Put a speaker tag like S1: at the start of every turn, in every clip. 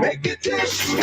S1: Make a dish.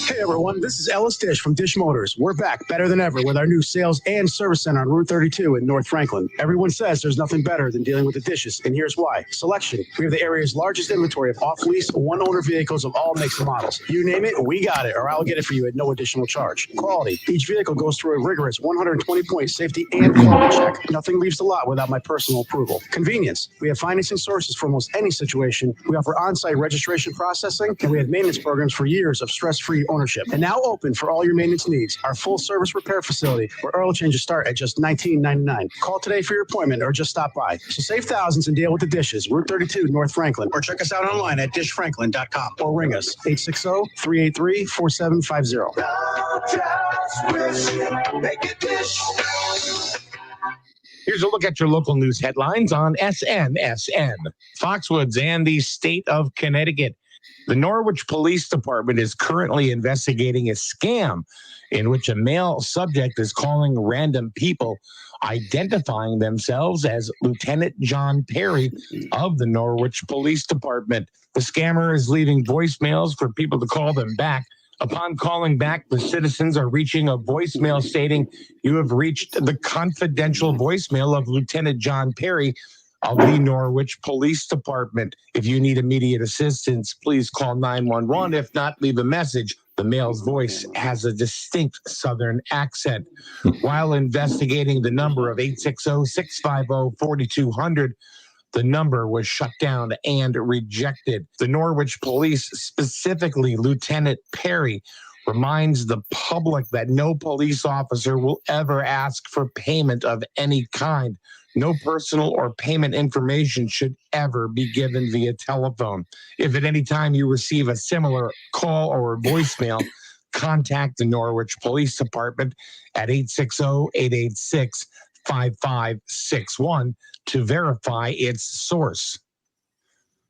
S1: Hey everyone, this is Ellis Dish from Dish Motors. We're back better than ever with our new sales and service center on Route 32 in North Franklin. Everyone says there's nothing better than dealing with the dishes, and here's why. Selection. We have the area's largest inventory of off-lease, one-owner vehicles of all makes and models. You name it, we got it, or I'll get it for you at no additional charge. Quality. Each vehicle goes through a rigorous 120-point safety and quality check. Nothing leaves the lot without my personal approval. Convenience. We have financing sources for almost any situation. We offer on-site registration processing, and we have maintenance programs for years of stress-free ownership. And now open for all your maintenance needs. Our full-service repair facility, where oil changes start at just $19.99. Call today for your appointment or just stop by. So save thousands and deal with the dishes. Route 32, North Franklin. Or check us out online at dishfranklin.com. Or ring us, 860-383-4750. Make a dish.
S2: Here's a look at your local news headlines on SNSN. Foxwoods and the state of Connecticut. The Norwich Police Department is currently investigating a scam in which a male subject is calling random people, identifying themselves as Lieutenant John Perry of the Norwich Police Department. The scammer is leaving voicemails for people to call them back. Upon calling back, the citizens are reaching a voicemail stating, "You have reached the confidential voicemail of Lieutenant John Perry of the Norwich Police Department. If you need immediate assistance, please call 911. If not, leave a message." The male's voice has a distinct Southern accent. While investigating the number of 860-650-4200, the number was shut down and rejected. The Norwich Police, specifically Lieutenant Perry, reminds the public that no police officer will ever ask for payment of any kind. No personal or payment information should ever be given via telephone. If at any time you receive a similar call or voicemail, contact the Norwich Police Department at 860-886-5561 to verify its source.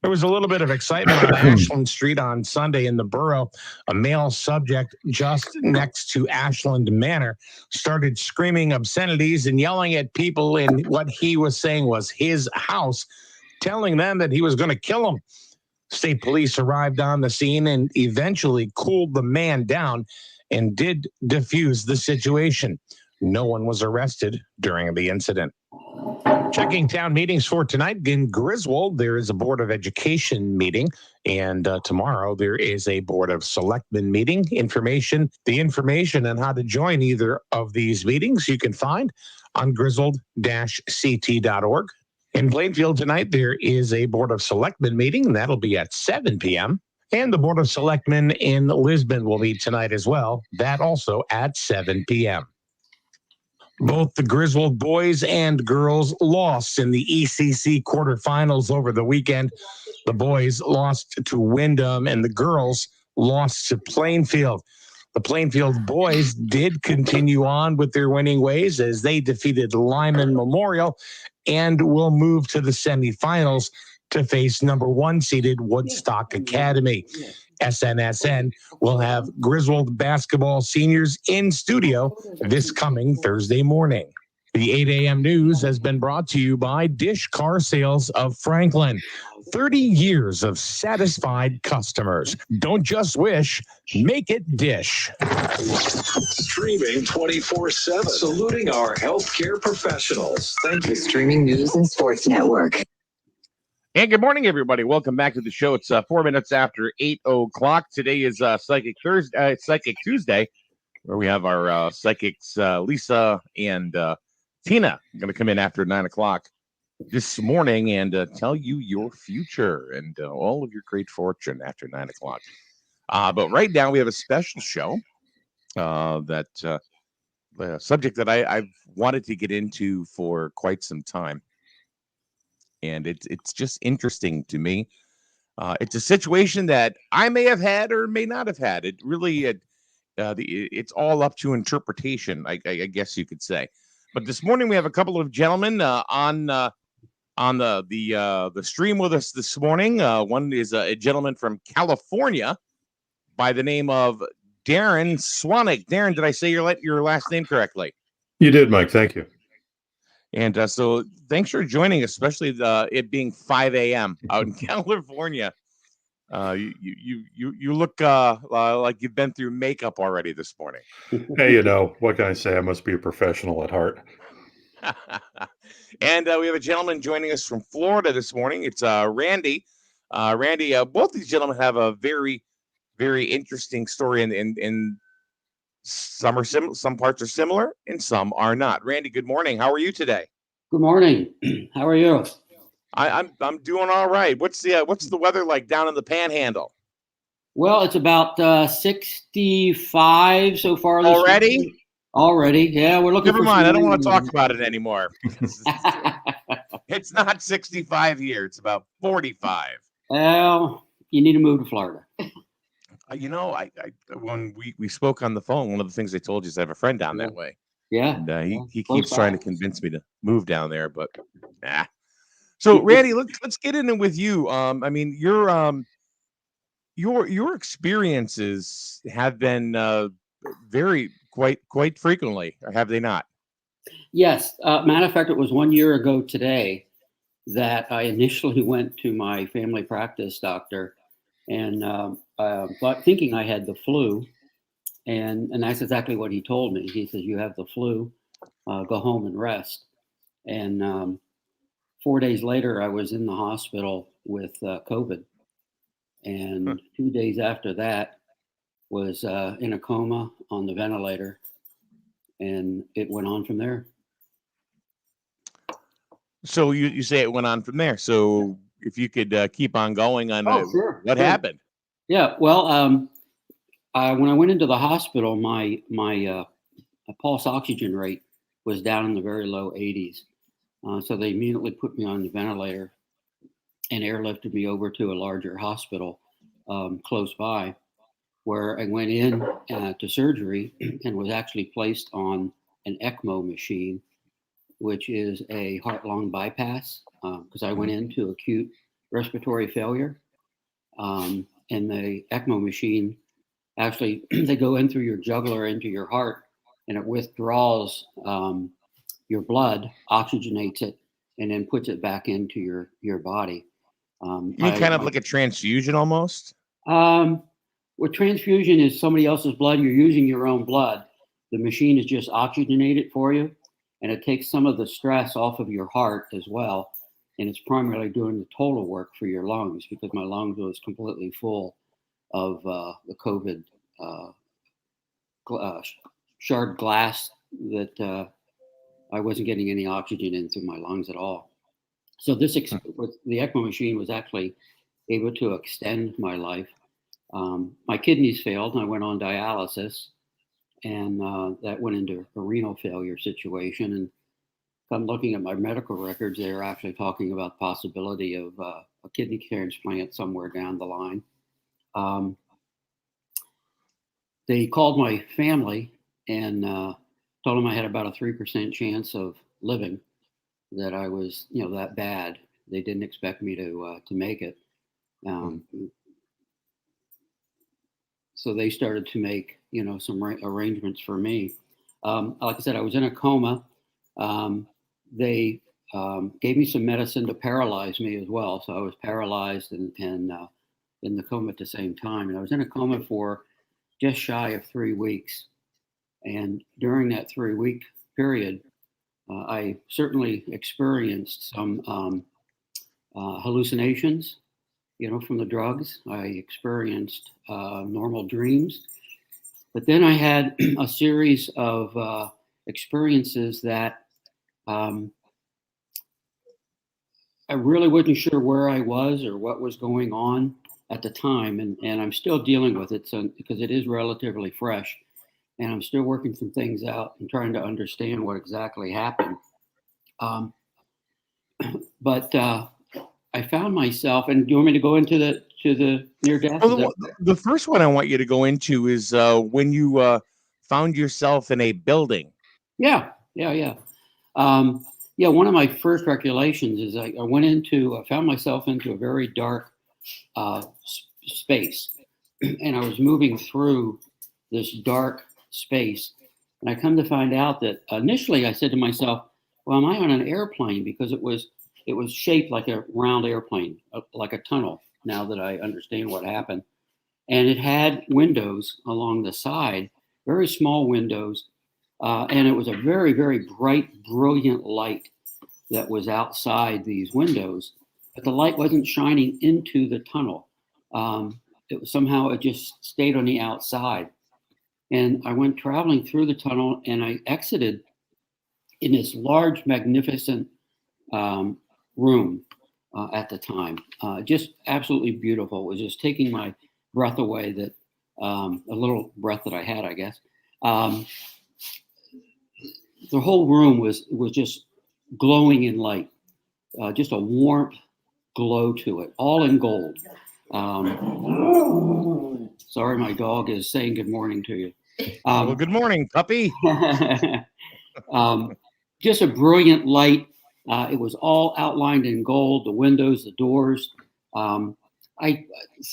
S2: There was a little bit of excitement on Ashland Street on Sunday in the borough. A male subject just next to Ashland Manor started screaming obscenities and yelling at people in what he was saying was his house, telling them that he was going to kill them. State police arrived on the scene and eventually cooled the man down and did defuse the situation. No one was arrested during the incident. Checking town meetings for tonight. In Griswold, there is a Board of Education meeting, and tomorrow there is a Board of Selectmen meeting. The information on how to join either of these meetings you can find on griswold-ct.org. In Plainfield tonight, there is a Board of Selectmen meeting, and that'll be at 7 p.m. And the Board of Selectmen in Lisbon will meet tonight as well. That also at 7 p.m. Both the Griswold boys and girls lost in the ECC quarterfinals over the weekend. The boys lost to Windham and the girls lost to Plainfield. The Plainfield boys did continue on with their winning ways as they defeated Lyman Memorial and will move to the semifinals to face number 1 seeded Woodstock Academy. SNSN will have Griswold basketball seniors in studio this coming Thursday morning. The 8 a.m. news has been brought to you by Dish Car Sales of Franklin. 30 years of satisfied customers. Don't just wish, make it Dish.
S3: Streaming 24/7. Saluting our healthcare professionals. Thank you.
S4: Streaming News and Sports Network.
S5: And good morning, everybody. Welcome back to the show. It's 4 minutes after 8 o'clock. Today is Psychic Tuesday, where we have our psychics Lisa and Tina going to come in after 9 o'clock this morning and tell you your future and all of your great fortune after 9 o'clock. But right now we have a special show the subject that I've wanted to get into for quite some time. And it's just interesting to me. It's a situation that I may have had or may not have had. It really, it's all up to interpretation, I guess you could say. But this morning we have a couple of gentlemen on the stream with us this morning. One is a gentleman from California by the name of Darren Swanik. Darren, did I say your last name correctly?
S6: You did, Mike. Thank you.
S5: And so thanks for joining, especially it being 5 a.m. out in California. You look like you've been through makeup already this morning.
S6: Hey, what can I say? I must be a professional at heart.
S5: And we have a gentleman joining us from Florida this morning. It's Randy. Randy, both these gentlemen have a very, very interesting story, and some are some parts are similar, and some are not. Randy, good morning. How are you today?
S7: Good morning. How are you?
S5: I'm doing all right. What's the weather like down in the Panhandle?
S7: Well, it's about 65 so far. This
S5: Already?
S7: week. Already, yeah. We're looking.
S5: Never
S7: for
S5: mind. I don't
S7: some
S5: want to
S7: rain.
S5: talk about it anymore. It's not 65 here. It's about 45.
S7: Well, you need to move to Florida.
S5: I when we spoke on the phone, one of the things I told you is I have a friend down that way.
S7: Yeah.
S5: And he
S7: Close
S5: keeps trying
S7: by.
S5: to convince me to move down there, but nah. So Randy, let's get in with you. I mean, your experiences have been very quite frequently, or have they not?
S7: Yes. Matter of fact, it was 1 year ago today that I initially went to my family practice doctor, and but thinking I had the flu, and that's exactly what he told me. He says, "You have the flu. Go home and rest." And 4 days later, I was in the hospital with COVID, and 2 days after that was in a coma on the ventilator, and it went on from there.
S5: So you say it went on from there. So if you could keep on going on
S7: Sure.
S5: what happened?
S7: Yeah, well, when I went into the hospital, my pulse oxygen rate was down in the very low 80s. So they immediately put me on the ventilator and airlifted me over to a larger hospital close by, where I went in to surgery and was actually placed on an ECMO machine, which is a heart-lung bypass, because I went into acute respiratory failure. And the ECMO machine, actually, they go in through your jugular into your heart, and it withdraws your blood, oxygenates it, and then puts it back into your body.
S5: You mean kind of like a transfusion almost?
S7: Well, transfusion is somebody else's blood. You're using your own blood. The machine is just oxygenated for you, and it takes some of the stress off of your heart as well. And it's primarily doing the total work for your lungs, because my lungs was completely full of the COVID shard glass that I wasn't getting any oxygen in through my lungs at all. So the ECMO machine was actually able to extend my life. My kidneys failed, and I went on dialysis, and that went into a renal failure situation. And if I'm looking at my medical records, they're actually talking about the possibility of a kidney transplant somewhere down the line. They called my family and told them I had about a 3% chance of living, that I was, that bad. They didn't expect me to make it. So they started to make, some arrangements for me. Like I said, I was in a coma. They gave me some medicine to paralyze me as well. So I was paralyzed and in the coma at the same time. And I was in a coma for just shy of 3 weeks. And during that 3-week period, I certainly experienced some hallucinations, from the drugs. I experienced normal dreams. But then I had a series of experiences that I really wasn't sure where I was or what was going on at the time. And I'm still dealing with it, because it is relatively fresh. And I'm still working some things out and trying to understand what exactly happened. But I found myself, and do you want me to go into the near death?
S5: Well, the first one I want you to go into is when you found yourself in a building.
S7: Yeah. One of my first recollections is I found myself into a very dark space, and I was moving through this dark space, and I come to find out that initially I said to myself, well, am I on an airplane? Because it was shaped like a round airplane, like a tunnel. now that I understand what happened. And it had windows along the side, very small windows. And it was a very, very bright, brilliant light that was outside these windows. But the light wasn't shining into the tunnel. It just stayed on the outside. And I went traveling through the tunnel, and I exited in this large, magnificent room at the time. Just absolutely beautiful. It was just taking my breath away, that a little breath that I had, I guess. The whole room was just glowing in light, just a warmth glow to it, all in gold. Sorry, my dog is saying good morning to you.
S5: Well, good morning, puppy.
S7: Just a brilliant light. It was all outlined in gold, the windows, the doors.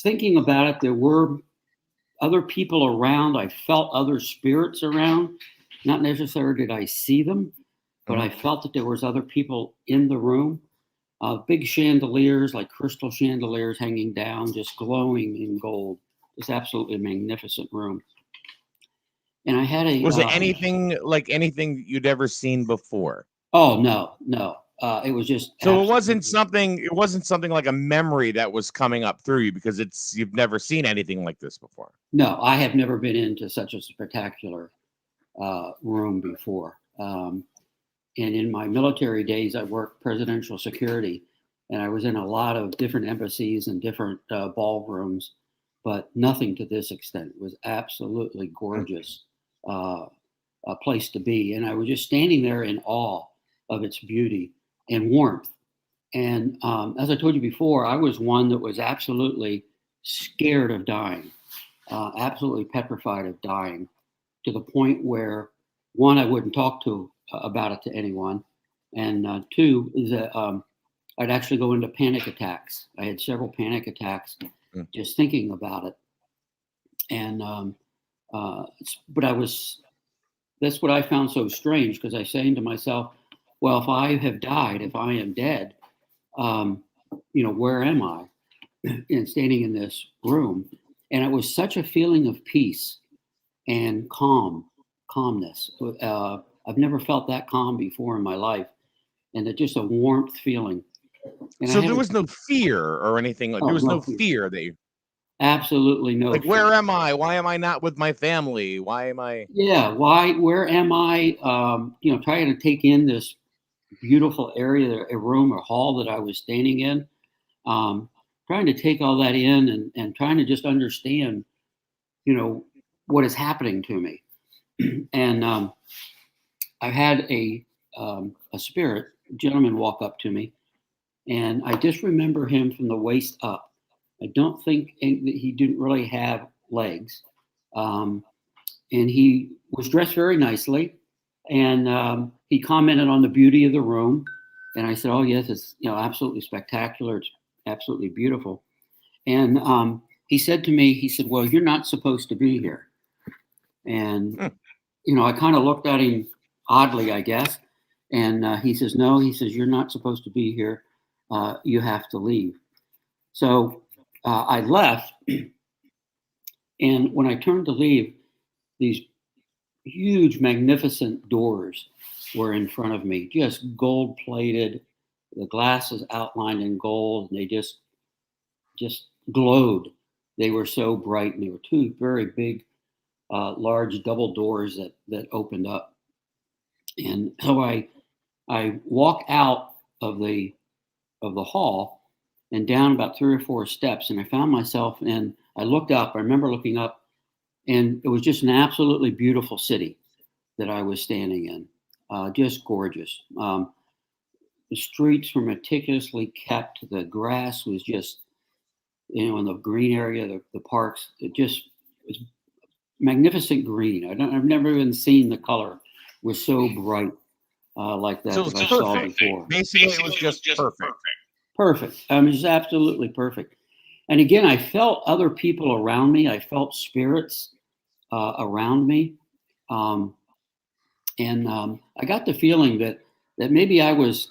S7: Thinking about it, there were other people around. I felt other spirits around. Not necessarily did I see them, but I felt that there was other people in the room. Big chandeliers, like crystal chandeliers hanging down, just glowing in gold. It's absolutely a magnificent room. And I had
S5: Was it anything like anything you'd ever seen before?
S7: Oh, no. It was just
S5: so it wasn't something like a memory that was coming up through you, because you've never seen anything like this before.
S7: No, I have never been into such a spectacular room before. And in my military days, I worked presidential security, and I was in a lot of different embassies and different ballrooms, but nothing to this extent. It was absolutely gorgeous a place to be. And I was just standing there in awe of its beauty and warmth. And as I told you before, I was one that was absolutely scared of dying, absolutely petrified of dying, to the point where, one, I wouldn't talk about it to anyone, and two is that I'd actually go into panic attacks. I had several panic attacks just thinking about it. And that's what I found so strange, because I was saying to myself, well, if I have died, if I am dead, where am I? And standing in this room. And it was such a feeling of peace and calmness. I've never felt that calm before in my life. And it's just a warmth feeling. And
S5: so there was no fear or anything like. There was no fear that you.
S7: Absolutely no.
S5: Like, where am I? Why am I not with my family? Why am I?
S7: Yeah. Why? Where am I? Trying to take in this beautiful area, a room or hall that I was standing in. Trying to take all that in and trying to just understand, what is happening to me. And I had a gentleman walk up to me, and I just remember him from the waist up. I don't think that he didn't really have legs. And he was dressed very nicely. And he commented on the beauty of the room. And I said, oh, yes, it's absolutely spectacular. It's absolutely beautiful. And he said to me, he said, well, you're not supposed to be here. And, I kind of looked at him oddly, I guess. And he says, no, he says, you're not supposed to be here. You have to leave. So I left, and when I turned to leave, these huge, magnificent doors were in front of me, just gold-plated, the glasses outlined in gold, and they just glowed. They were so bright, and they were two very big, large double doors that opened up. And so I walked out of the hall and down about 3 or 4 steps, and I found myself I looked up. I remember looking up, and it was just an absolutely beautiful city that I was standing in, just gorgeous. The streets were meticulously kept. The grass was just, in the green area, the parks, it just was magnificent green. I've never even seen the color was so bright like that,
S5: So it was
S7: that I saw
S5: perfect.
S7: before.
S5: Basically, it was just perfect.
S7: Perfect. I mean, it's absolutely perfect. And again, I felt other people around me. I felt spirits around me. I got the feeling that maybe I was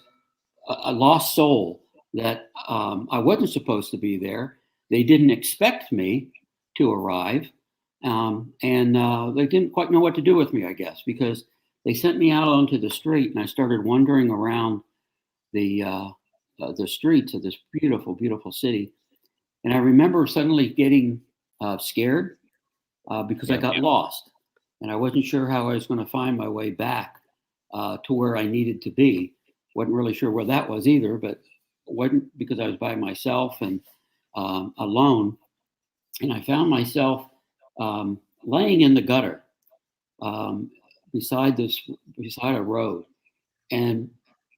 S7: a lost soul, that I wasn't supposed to be there. they didn't expect me to arrive. And they didn't quite know what to do with me, I guess, because they sent me out onto the street, and I started wandering around the streets of this beautiful, beautiful city. And I remember suddenly getting scared because I got lost, and I wasn't sure how I was going to find my way back to where I needed to be. Wasn't really sure where that was either, but wasn't because I was by myself and alone. And I found myself laying in the gutter beside a road, and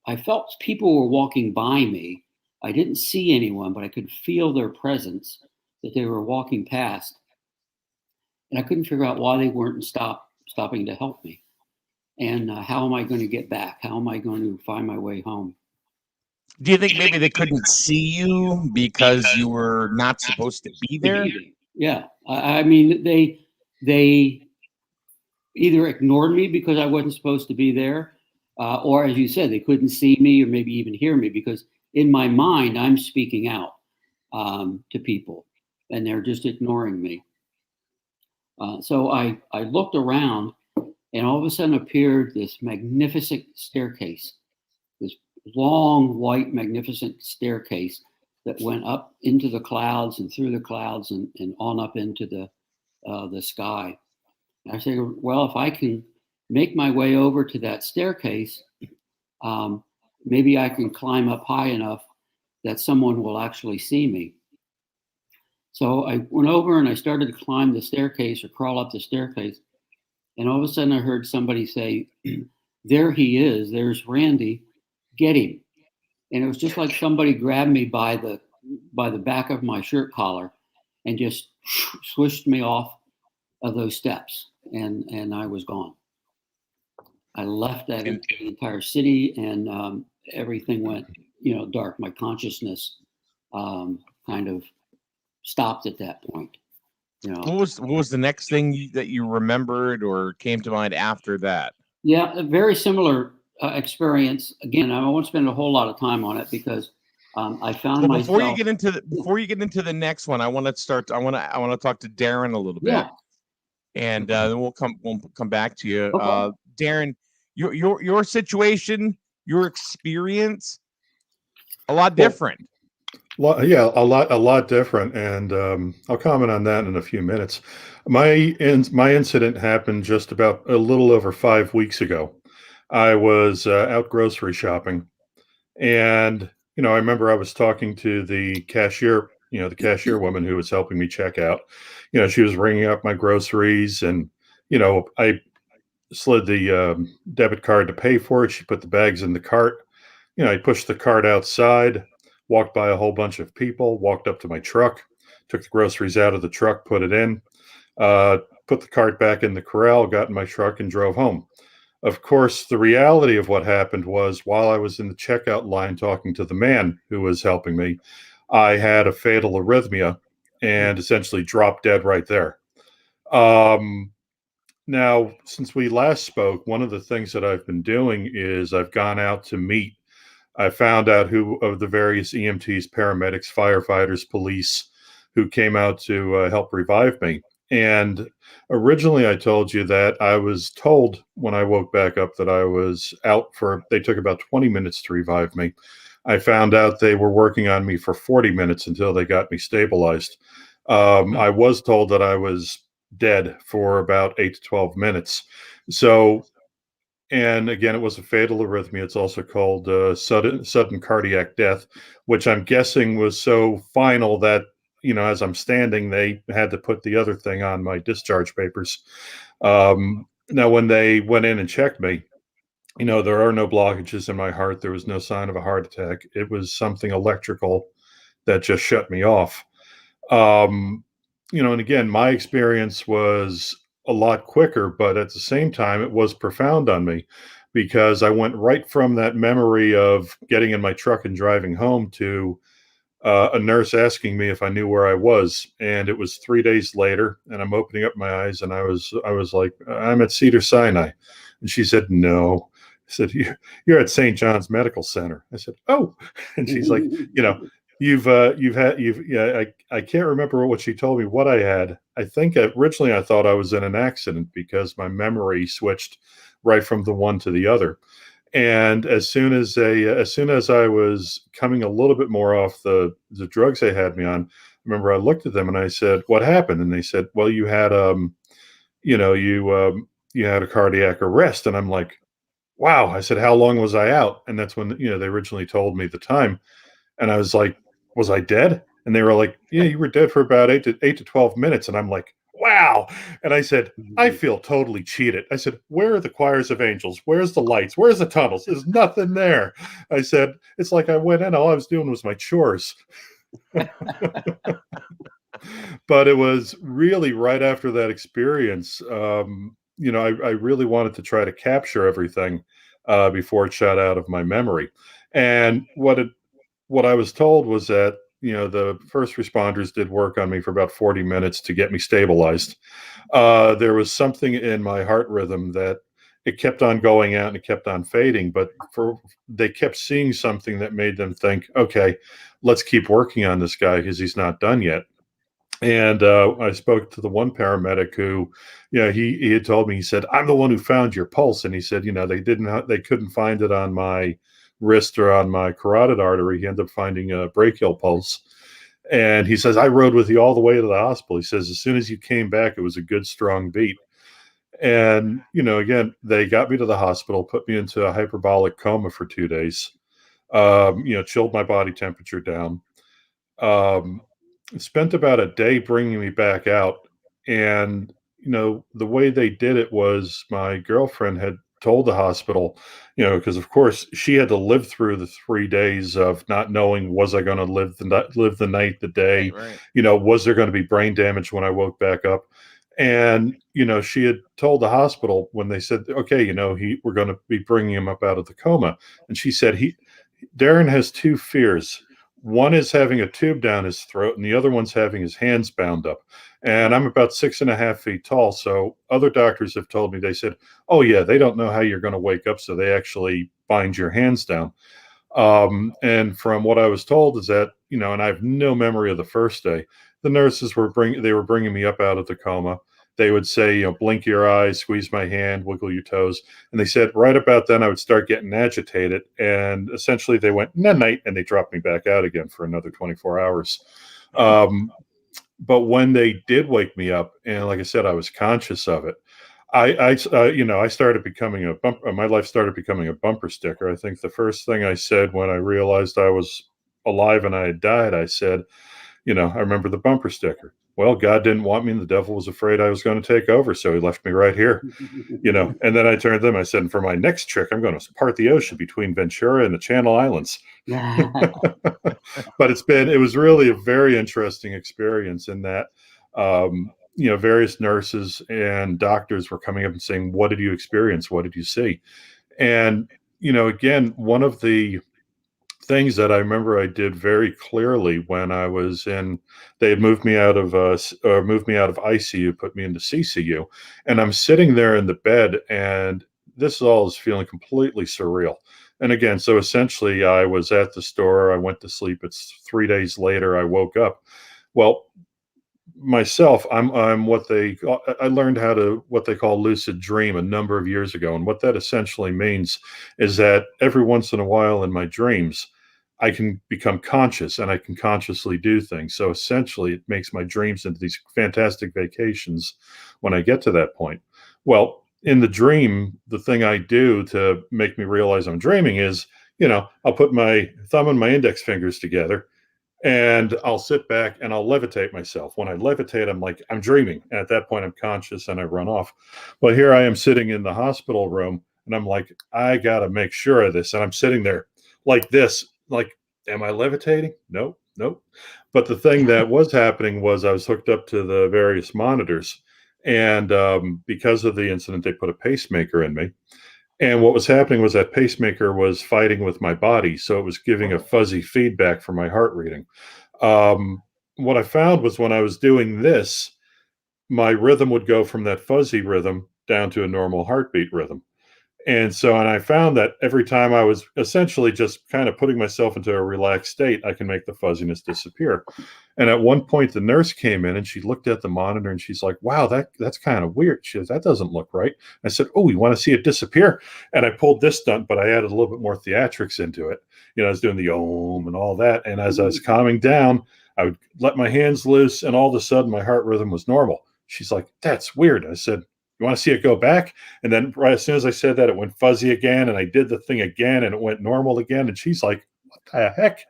S7: I felt people were walking by me. I didn't see anyone, but I could feel their presence, that they were walking past, and I couldn't figure out why they weren't stopping to help me. And how am I going to get back? How am I going to find my way home?
S5: Do you think maybe they couldn't see you because you were not supposed to be there?
S7: Yeah, I mean, they either ignored me because I wasn't supposed to be there, or as you said, they couldn't see me or maybe even hear me, because in my mind, I'm speaking out to people and they're just ignoring me. So I looked around, and all of a sudden appeared this magnificent staircase, this long, white, magnificent staircase that went up into the clouds and through the clouds and on up into the sky. And I said, well, if I can make my way over to that staircase, maybe I can climb up high enough that someone will actually see me. So I went over and I started to climb the staircase or crawl up the staircase. And all of a sudden I heard somebody say, there he is, there's Randy, get him. And it was just like somebody grabbed me by the back of my shirt collar and just swished me off of those steps. And I was gone. I left that entire city, and everything went, dark. My consciousness kind of stopped at that point.
S5: What was the next thing that you remembered or came to mind after that?
S7: Yeah, a very similar experience. Again, I won't spend a whole lot of time on it because I found myself.
S5: Before you get into the next one, I want to talk to Darren a little bit.
S7: Yeah.
S5: And then we'll come back to you.
S7: Okay.
S5: Darren, your situation, your experience, a lot different.
S6: Yeah, a lot different, and I'll comment on that in a few minutes. My incident happened just about a little over 5 weeks ago. I was out grocery shopping, and I remember I was talking to the cashier, the cashier woman who was helping me check out. She was ringing up my groceries, and I slid the debit card to pay for it. She put the bags in the cart. I pushed the cart outside. Walked by a whole bunch of people, walked up to my truck, took the groceries out of the truck, put it in, put the cart back in the corral, got in my truck, and drove home. Of course, the reality of what happened was while I was in the checkout line talking to the man who was helping me, I had a fatal arrhythmia and essentially dropped dead right there. Now, since we last spoke, one of the things that I've been doing is I've gone out to meet. I found out who of the various EMTs, paramedics, firefighters, police who came out to help revive me. And originally I told you that I was told when I woke back up that I was out they took about 20 minutes to revive me. I found out they were working on me for 40 minutes until they got me stabilized. I was told that I was dead for about 8 to 12 minutes. And again, it was a fatal arrhythmia. It's also called sudden cardiac death, which I'm guessing was so final that, as I'm standing, they had to put the other thing on my discharge papers. Now, when they went in and checked me, there are no blockages in my heart. There was no sign of a heart attack. It was something electrical that just shut me off. And again, my experience was a lot quicker, but at the same time, it was profound on me because I went right from that memory of getting in my truck and driving home to a nurse asking me if I knew where I was. And it was 3 days later, and I'm opening up my eyes, and I was like, I'm at Cedars-Sinai. And she said, no. I said, you're at St. John's Medical Center. I said, oh. And she's like, I can't remember what she told me what I had. I think originally I thought I was in an accident because my memory switched right from the one to the other. And as soon as I was coming a little bit more off the drugs they had me on, I remember I looked at them and I said, "What happened?" And they said, "Well, you had you had a cardiac arrest." And I'm like, "Wow." I said, "How long was I out?" And that's when they originally told me the time, and I was like, "Was I dead?" And they were like, "Yeah, you were dead for about 8 to 12 minutes." And I'm like, "Wow." And I said, "I feel totally cheated." I said, "Where are the choirs of angels? Where's the lights? Where's the tunnels? There's nothing there." I said, "It's like I went in, all I was doing was my chores." But it was really right after that experience. I really wanted to try to capture everything before it shot out of my memory. And what I was told was that the first responders did work on me for about 40 minutes to get me stabilized. There was something in my heart rhythm that it kept on going out and it kept on fading, but they kept seeing something that made them think, okay, let's keep working on this guy because he's not done yet. And I spoke to the one paramedic who, he had told me, he said, "I'm the one who found your pulse." And he said, they couldn't find it on my wrist or on my carotid artery. He ended up finding a brachial pulse. And he says, "I rode with you all the way to the hospital." He says, "As soon as you came back, it was a good, strong beat." And, again, they got me to the hospital, put me into a hyperbolic coma for 2 days, chilled my body temperature down. Um, Spent about a day bringing me back out. And, the way they did it was my girlfriend had told the hospital, because of course she had to live through the 3 days of not knowing, was I going to live the night, the day,
S5: Right.
S6: was there going to be brain damage when I woke back up? And, she had told the hospital when they said, okay, we're going to be bringing him up out of the coma. And she said, Darren has two fears. One is having a tube down his throat, and the other one's having his hands bound up. And I'm about 6.5 feet tall. So other doctors have told me, they said, "Oh, yeah, they don't know how you're going to wake up. So they actually bind your hands down." And from what I was told is that, and I have no memory of the first day, the nurses were bringing me up out of the coma. They would say, "Blink your eyes, squeeze my hand, wiggle your toes." And they said right about then I would start getting agitated. And essentially they went, "Night night," and they dropped me back out again for another 24 hours. But when they did wake me up, and like I said, I was conscious of it. I started becoming my life started becoming a bumper sticker. I think the first thing I said when I realized I was alive and I had died, I said, I remember the bumper sticker. Well, God didn't want me and the devil was afraid I was going to take over. So he left me right here, and then I turned them, I said, "For my next trick, I'm going to part the ocean between Ventura and the Channel Islands." But it was really a very interesting experience in that, various nurses and doctors were coming up and saying, "What did you experience? What did you see?" And, again, one of the things that I remember I did very clearly when I was they had moved me out of ICU, put me into CCU, and I'm sitting there in the bed, and this all is feeling completely surreal. And again, so essentially, I was at the store, I went to sleep. It's 3 days later, I woke up. Well, myself, I learned what they call lucid dream a number of years ago, and what that essentially means is that every once in a while in my dreams I can become conscious and I can consciously do things. So essentially it makes my dreams into these fantastic vacations when I get to that point. Well, in the dream, the thing I do to make me realize I'm dreaming is, I'll put my thumb and my index fingers together and I'll sit back and I'll levitate myself. When I levitate, I'm like, I'm dreaming. And at that point, I'm conscious and I run off. Well, here I am sitting in the hospital room and I'm like, I got to make sure of this. And I'm sitting there like this, like, am I levitating? Nope, nope. But the thing that was happening was I was hooked up to the various monitors. And because of the incident, they put a pacemaker in me. And what was happening was that pacemaker was fighting with my body. So it was giving a fuzzy feedback for my heart reading. What I found was when I was doing this, my rhythm would go from that fuzzy rhythm down to a normal heartbeat rhythm. And I found that every time I was essentially just kind of putting myself into a relaxed state, I can make the fuzziness disappear. And at one point, the nurse came in and she looked at the monitor and she's like, "Wow, that's kind of weird." She goes, "That doesn't look right." I said, "Oh, you want to see it disappear?" And I pulled this stunt, but I added a little bit more theatrics into it. I was doing the om and all that. And as I was calming down, I would let my hands loose, and all of a sudden, my heart rhythm was normal. She's like, "That's weird." I said, "You want to see it go back?" And then right as soon as I said that, it went fuzzy again, and I did the thing again, and it went normal again. And she's like, "What the heck?"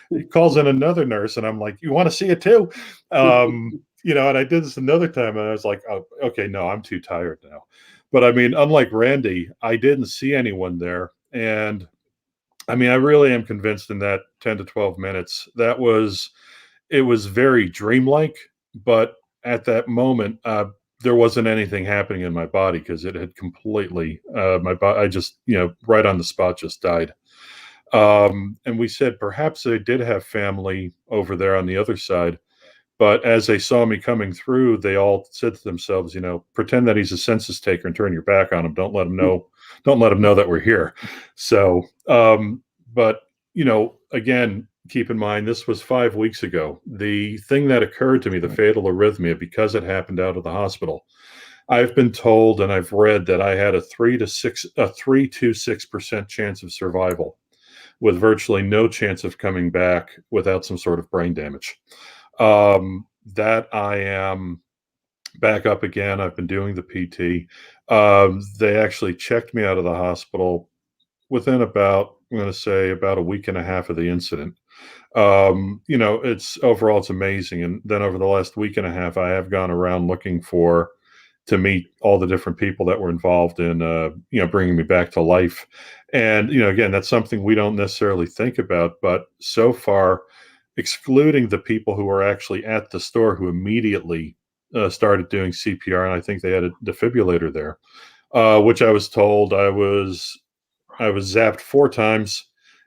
S6: He calls in another nurse, and I'm like, "You want to see it too?" And I did this another time, and I was like, "Oh, okay, no, I'm too tired now." But I mean, unlike Randy, I didn't see anyone there. And I mean, I really am convinced in that 10 to 12 minutes, it was very dreamlike, but at that moment, there wasn't anything happening in my body because it had completely my body. I just right on the spot just died. And we said perhaps they did have family over there on the other side, but as they saw me coming through, they all said to themselves, pretend that he's a census taker and turn your back on him. Don't let him know. Don't let him know that we're here. So, but again, keep in mind, this was 5 weeks ago. The thing that occurred to me, the fatal arrhythmia, because it happened out of the hospital, I've been told and I've read that I had a 3 to 6% chance of survival, with virtually no chance of coming back without some sort of brain damage. That I am back up again. I've been doing the PT. They actually checked me out of the hospital within about, I'm going to say, about a week and a half of the incident. It's overall, it's amazing. And then over the last week and a half, I have gone around looking to meet all the different people that were involved in, bringing me back to life. And, again, that's something we don't necessarily think about, but so far, excluding the people who were actually at the store who immediately started doing CPR, and I think they had a defibrillator there, which I was told I was zapped 4 times,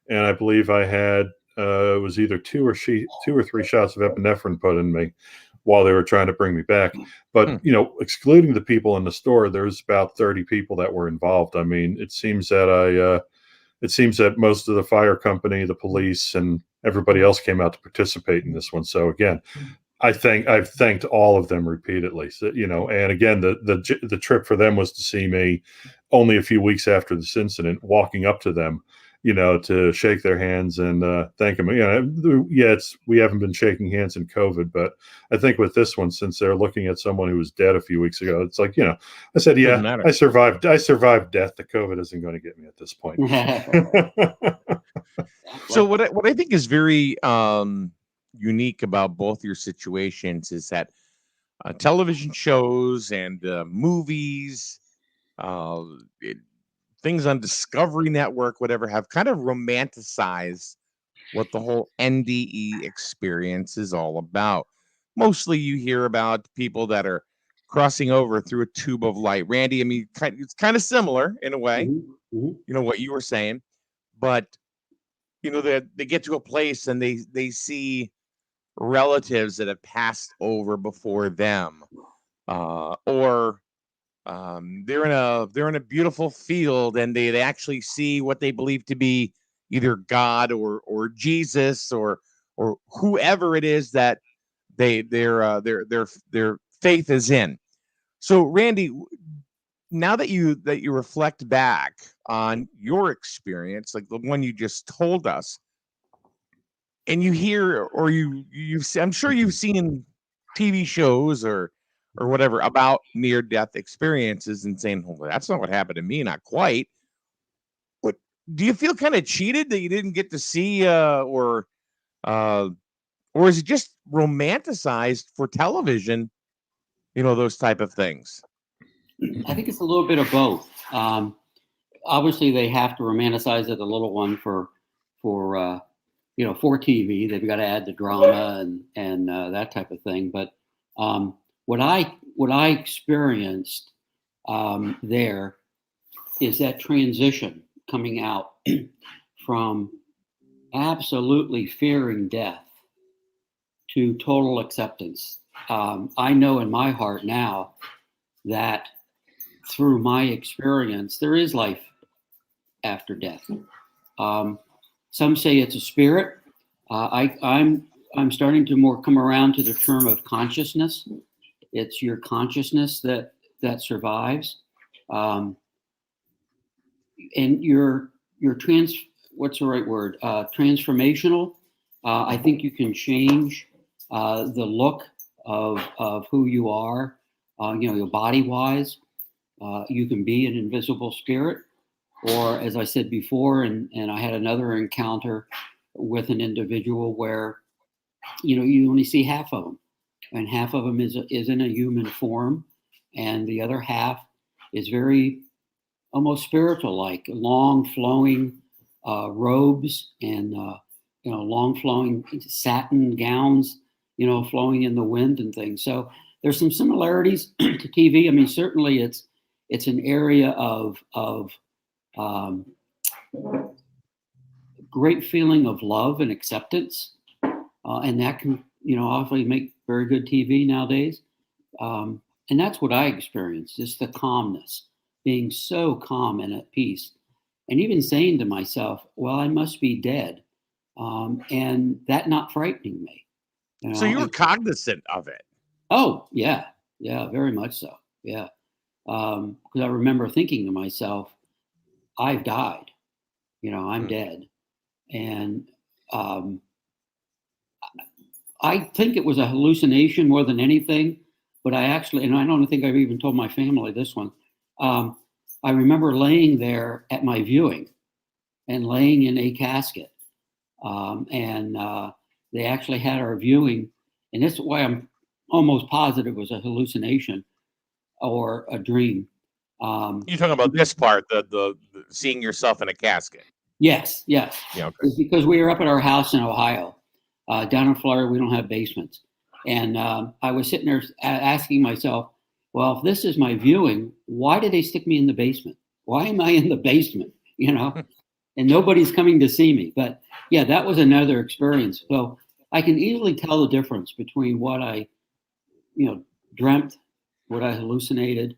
S6: and I believe I had it was either 2 or 3 shots of epinephrine put in me while they were trying to bring me back. But excluding the people in the store, there's about 30 people that were involved. I mean, it seems that most of the fire company, the police, and everybody else came out to participate in this one. So again, I've thanked all of them repeatedly. So, and again, the trip for them was to see me only a few weeks after this incident, walking up to them, to shake their hands and thank them. We haven't been shaking hands in COVID, but I think with this one, since they're looking at someone who was dead a few weeks ago, it's like, I said, yeah, I survived death. The COVID isn't going to get me at this point.
S5: So what I think is very unique about both your situations is that television shows and movies, things on Discovery Network, whatever, have kind of romanticized what the whole NDE experience is all about. Mostly you hear about people that are crossing over through a tube of light. Randy, I mean, it's kind of similar in a way, what you were saying, but they get to a place and they see relatives that have passed over before them, or they're in a beautiful field and they actually see what they believe to be either God or Jesus or whoever it is that their faith is in. So Randy, now that you reflect back on your experience, like the one you just told us, and you hear, or I'm sure you've seen TV shows or whatever about near-death experiences and saying, "Well, that's not what happened to me, not quite." What do you feel kind of cheated that you didn't get to see, or is it just romanticized for television? Those type of things.
S7: I think it's a little bit of both. Obviously, they have to romanticize it a little one for TV. They've got to add the drama and that type of thing. But what I experienced there is that transition coming out from absolutely fearing death to total acceptance. I know in my heart now that through my experience, there is life after death. Some say it's a spirit. I'm starting to more come around to the term of consciousness. It's your consciousness that survives, and your what's the right word? Transformational. I think you can change the look of who you are. Your body wise. You can be an invisible spirit, or as I said before, and I had another encounter with an individual where you only see half of them, and half of them is in a human form, and the other half is very almost spiritual, like long flowing robes and long flowing satin gowns, flowing in the wind and things. So there's some similarities to TV. I mean, certainly it's an area of great feeling of love and acceptance. And that can, obviously make very good TV nowadays. And that's what I experienced, just the calmness, being so calm and at peace. And even saying to myself, well, I must be dead. And that not frightening me.
S5: So you were cognizant of it.
S7: Oh, yeah. Yeah, very much so. Yeah. Because I remember thinking to myself, I've died. I'm dead. And I think it was a hallucination more than anything, but I don't think I've even told my family this one. I remember laying there at my viewing and laying in a casket. And they actually had our viewing, and this is why I'm almost positive it was a hallucination or a dream.
S5: You're talking about this part, the seeing yourself in a casket.
S7: Yes.
S5: Yeah, okay.
S7: It's because we were up at our house in Ohio. Down in Florida, we don't have basements. And I was sitting there asking myself, well, if this is my viewing, why did they stick me in the basement? Why am I in the basement? And nobody's coming to see me. But yeah, that was another experience. So I can easily tell the difference between what I, dreamt, what I hallucinated.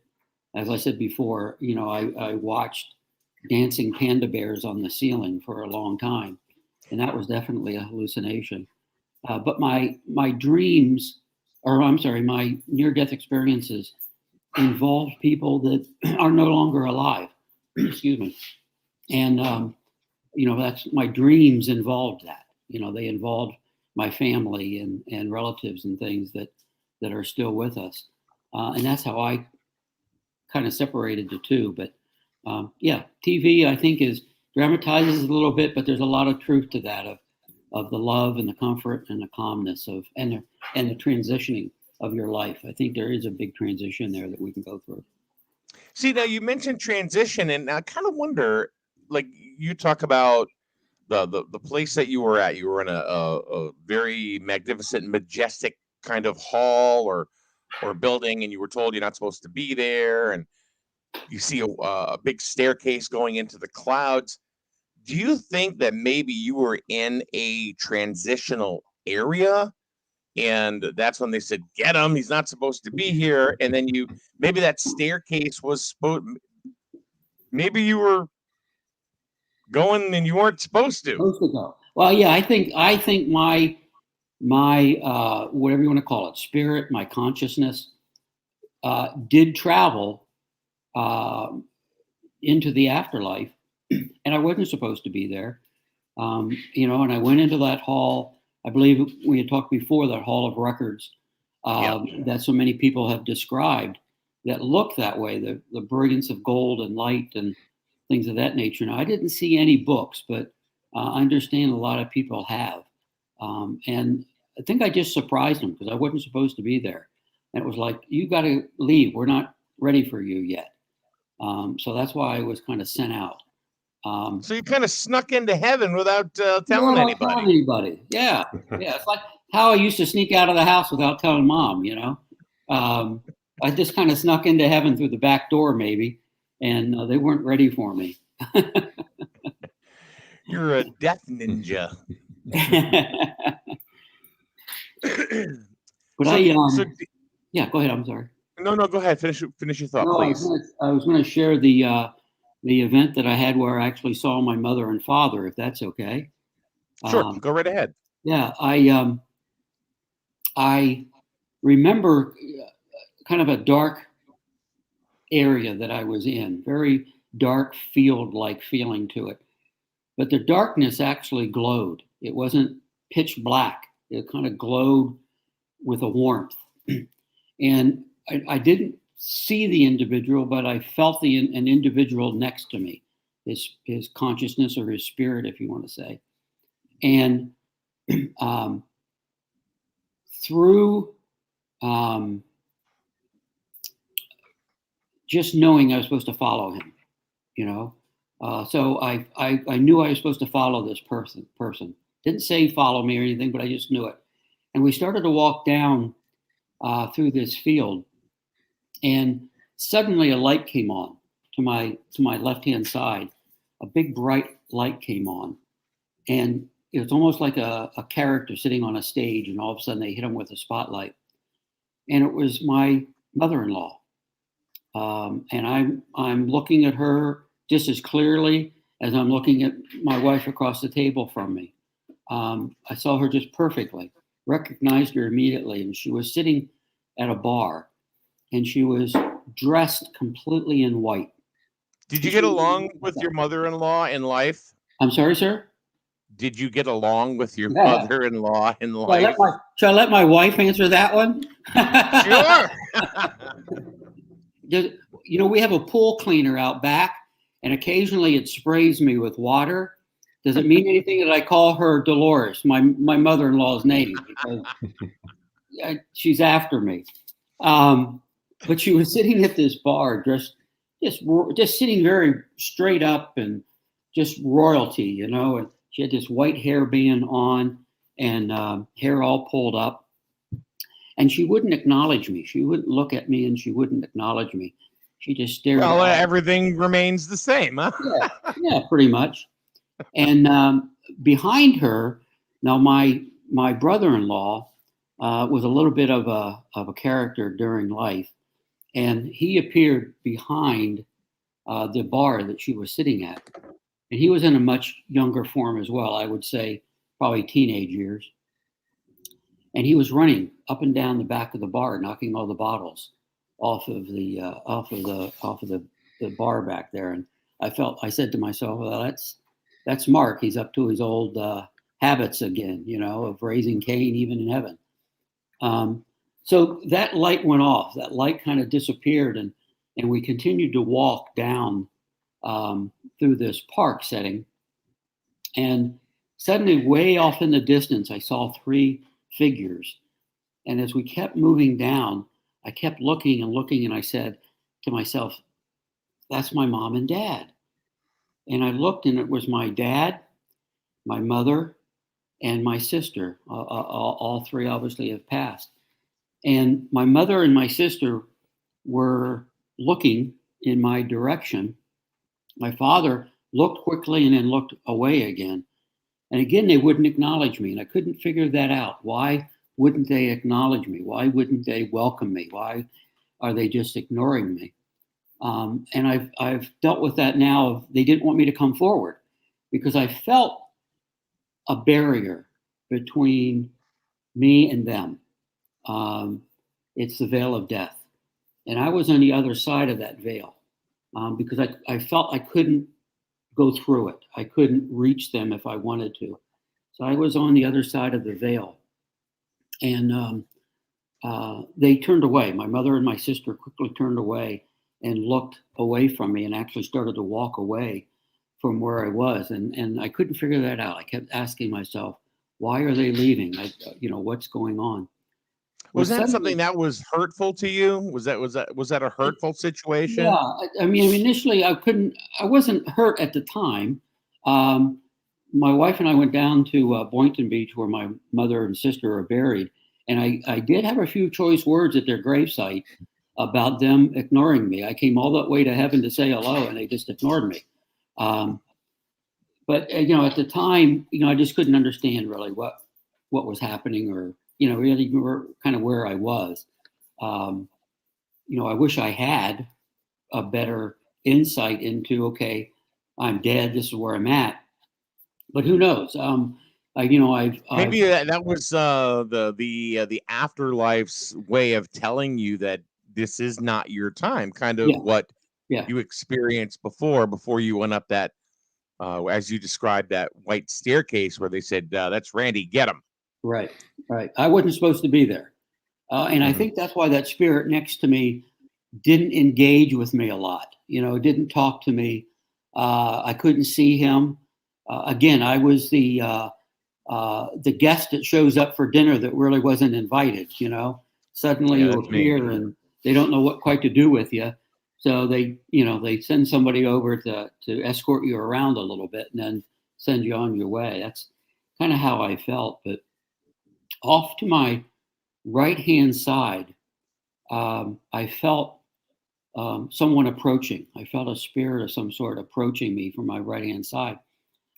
S7: As I said before, I watched dancing panda bears on the ceiling for a long time. And that was definitely a hallucination. But my dreams, my near-death experiences involved people that are no longer alive. Excuse me. And, that's my dreams involved that. They involved my family and relatives and things that are still with us. And that's how I kind of separated the two. But TV, I think, dramatizes a little bit, but there's a lot of truth to that of the love and the comfort and the calmness and the transitioning of your life. I think there is a big transition there that we can go through.
S5: See, now you mentioned transition, and I kind of wonder, like you talk about the place that you were at. You were in a very magnificent, majestic kind of hall or building, and you were told you're not supposed to be there, and you see a big staircase going into the clouds. Do you think that maybe you were in a transitional area and that's when they said, get him, he's not supposed to be here? And then maybe that staircase was maybe you were going and you weren't supposed to.
S7: Go. Well, yeah, I think my whatever you want to call it, spirit, my consciousness did travel into the afterlife, and I wasn't supposed to be there. And I went into that hall. I believe we had talked before, that hall of records that so many people have described that look that way, the brilliance of gold and light and things of that nature. Now, I didn't see any books, but I understand a lot of people have. And I think I just surprised them because I wasn't supposed to be there. And it was like, you got to leave. We're not ready for you yet. So that's why I was kind of sent out.
S5: So you kind of snuck into heaven without telling anybody.
S7: Yeah. It's like how I used to sneak out of the house without telling mom, I just kind of snuck into heaven through the back door maybe, and they weren't ready for me.
S5: You're a death ninja.
S7: But yeah, go ahead. I'm sorry.
S5: No, go ahead. Finish your thought,
S7: no,
S5: please.
S7: I was going to share the the event that I had where I actually saw my mother and father, if that's okay.
S5: Sure, go right ahead.
S7: Yeah, I remember kind of a dark area that I was in, very dark field-like feeling to it. But the darkness actually glowed. It wasn't pitch black. It kind of glowed with a warmth. And I didn't see the individual, but I felt an individual next to me, his consciousness or his spirit, if you want to say. And through just knowing I was supposed to follow him, so I knew I was supposed to follow this person. Didn't say follow me or anything, but I just knew it. And we started to walk down through this field, and suddenly a light came on to my left-hand side. A big bright light came on, and it was almost like a character sitting on a stage, and all of a sudden they hit him with a spotlight. And it was my mother-in-law. And I'm looking at her just as clearly as I'm looking at my wife across the table from me. I saw her just perfectly, recognized her immediately, and she was sitting at a bar, and she was dressed completely in white.
S5: Did you get along with your mother-in-law in life?
S7: I'm sorry, sir?
S5: Did you get along with your mother-in-law in life?
S7: Shall I let my wife answer that one?
S5: Sure.
S7: We have a pool cleaner out back, and occasionally it sprays me with water. Does it mean anything that I call her Dolores, my mother-in-law's name? Because she's after me. But she was sitting at this bar, just sitting very straight up and just royalty, and she had this white hairband on and hair all pulled up. And she wouldn't acknowledge me. She wouldn't look at me, and she wouldn't acknowledge me. She just stared.
S5: Well, everything remains the same, huh?
S7: Yeah, pretty much. And behind her, now my brother-in-law was a little bit of a character during life, and he appeared behind the bar that she was sitting at, and he was in a much younger form as well. I would say probably teenage years, and he was running up and down the back of the bar, knocking all the bottles off of the bar back there. And I said to myself, well, that's Mark. He's up to his old habits again, of raising Cain even in heaven. So that light went off. That light kind of disappeared, and we continued to walk down through this park setting. And suddenly, way off in the distance, I saw three figures. And as we kept moving down, I kept looking, and I said to myself, that's my mom and dad. And I looked, and it was my dad, my mother, and my sister. All three obviously have passed. And my mother and my sister were looking in my direction. My father looked quickly and then looked away again. And again, they wouldn't acknowledge me. And I couldn't figure that out. Why wouldn't they acknowledge me? Why wouldn't they welcome me? Why are they just ignoring me? And I've dealt with that now. They didn't want me to come forward because I felt a barrier between me and them. It's the veil of death. And I was on the other side of that veil because I felt I couldn't go through it. I couldn't reach them if I wanted to. So I was on the other side of the veil. And they turned away. My mother and my sister quickly turned away and looked away from me and actually started to walk away from where I was. And I couldn't figure that out. I kept asking myself, why are they leaving? What's going on?
S5: Was that something that was hurtful to you? Was that a hurtful situation?
S7: Yeah, I mean, initially I wasn't hurt at the time. My wife and I went down to Boynton Beach where my mother and sister are buried. And I did have a few choice words at their gravesite about them ignoring me. I came all that way to heaven to say hello, and they just ignored me. But at the time, I just couldn't understand really what was happening, or really kind of where I was. I wish I had a better insight into, okay, I'm dead. This is where I'm at. But who knows?
S5: Maybe that was the afterlife's way of telling you that this is not your time. Kind of
S7: Yeah.
S5: what
S7: Yeah.
S5: you experienced before you went up that, as you described, that white staircase where they said, "That's Randy, get him."
S7: Right. I wasn't supposed to be there. And I
S6: Mhm.
S7: think that's why that spirit next to me didn't engage with me a lot. Didn't talk to me. I couldn't see him. Again, I was the guest that shows up for dinner that really wasn't invited. Suddenly
S5: Yeah,
S7: you
S5: that's me.
S7: appear and they don't know what quite to do with you. So they send somebody over to escort you around a little bit and then send you on your way. That's kind of how I felt. But off to my right hand side, I felt someone approaching. I felt a spirit of some sort approaching me from my right hand side.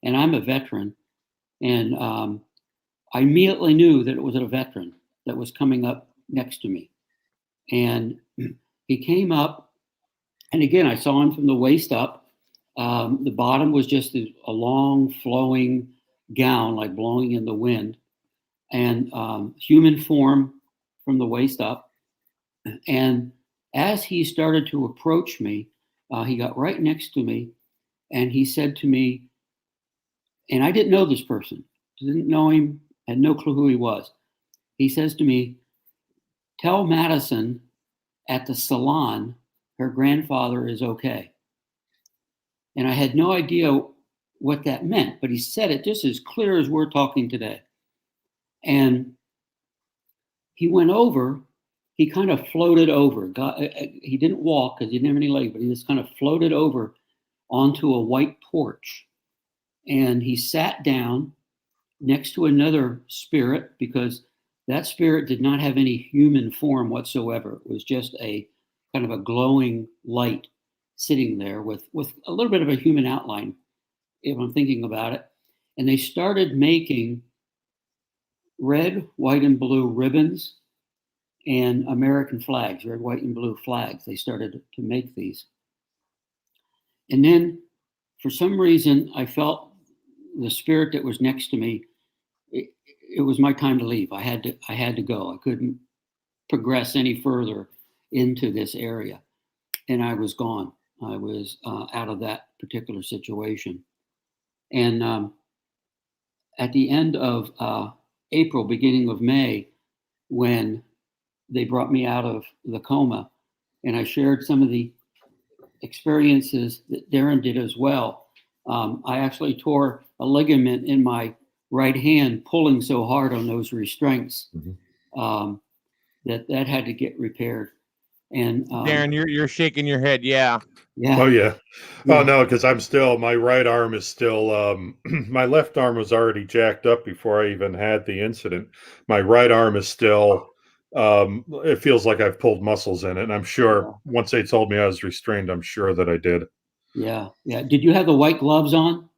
S7: And I'm a veteran. And I immediately knew that it was a veteran that was coming up next to me. And he came up. And again, I saw him from the waist up. The bottom was just a long flowing gown, like blowing in the wind. And human form from the waist up. And as he started to approach me, he got right next to me and he said to me, and I didn't know this person, didn't know him, had no clue who he was. He says to me, "Tell Madison at the salon her grandfather is okay." And I had no idea what that meant, but he said it just as clear as we're talking today. And he went over, he kind of floated over. He didn't walk because he didn't have any leg, but he just kind of floated over onto a white porch. And he sat down next to another spirit because that spirit did not have any human form whatsoever. It was just a kind of a glowing light sitting there with a little bit of a human outline, if I'm thinking about it. And they started making red, white, and blue ribbons and American flags, red, white, and blue flags. They started to make these. And then for some reason, I felt the spirit that was next to me, it was my time to leave. I had to go. I couldn't progress any further into this area. And I was gone. I was out of that particular situation. And at the end of April, beginning of May, when they brought me out of the coma, and I shared some of the experiences that Darren did as well. I actually tore a ligament in my right hand pulling so hard on those restraints that had to get repaired. And
S5: Darren, you're shaking your head. Yeah.
S7: yeah.
S6: Oh yeah.
S7: Yeah.
S6: Oh no, because my right arm is still my left arm was already jacked up before I even had the incident. My right arm is still it feels like I've pulled muscles in it. And I'm sure once they told me I was restrained, I'm sure that I did.
S7: Yeah. Did you have the white gloves on?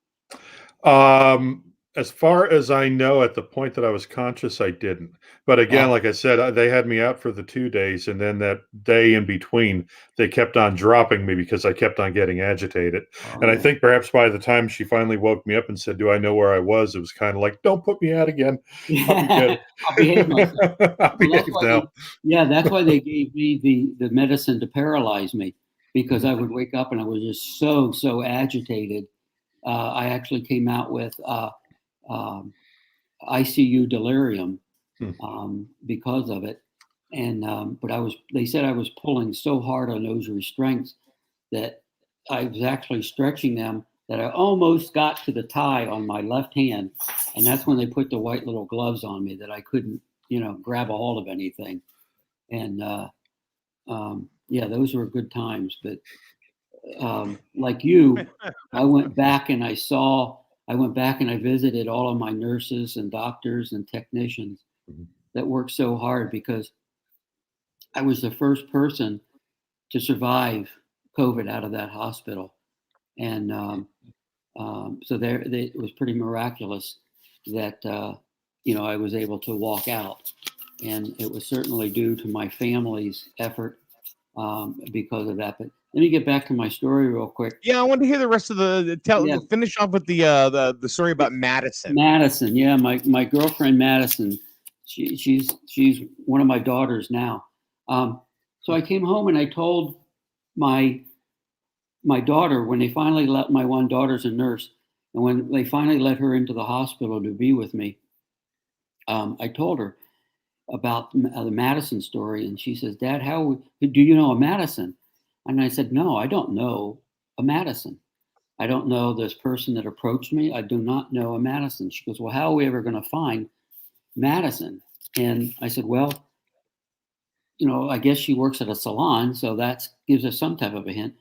S6: As far as I know, at the point that I was conscious, I didn't. But again, like I said, they had me out for the 2 days, and then that day in between, they kept on dropping me because I kept on getting agitated. And I think perhaps by the time she finally woke me up and said, "Do I know where I was?" it was kind of like, "Don't put me out again.
S7: I'll behave myself.
S6: I'll behave now."
S7: That's why they gave me the medicine to paralyze me, because I would wake up and I was just so agitated. I actually came out with ICU delirium because of it. And but they said I was pulling so hard on those restraints that I was actually stretching them that I almost got to the tie on my left hand. And that's when they put the white little gloves on me that I couldn't, grab a hold of anything. And those were good times. But like you, I went back and I visited all of my nurses and doctors and technicians that worked so hard, because I was the first person to survive COVID out of that hospital. And so it was pretty miraculous that, I was able to walk out. And it was certainly due to my family's effort because of that. But let me get back to my story real quick.
S5: Yeah, I want to hear the rest of
S7: Yeah.
S5: finish off with the story about Madison.
S7: Madison, yeah, my girlfriend Madison, she's one of my daughters now. So I came home and I told my daughter, when they finally let, my one daughter's a nurse, and when they finally let her into the hospital to be with me, I told her about the Madison story, and she says, "Dad, how do you know a Madison?" And I said, "No, I don't know a Madison. I don't know this person that approached me. I do not know a Madison." She goes, "Well, how are we ever going to find Madison?" And I said, "Well, I guess she works at a salon, so that gives us some type of a hint."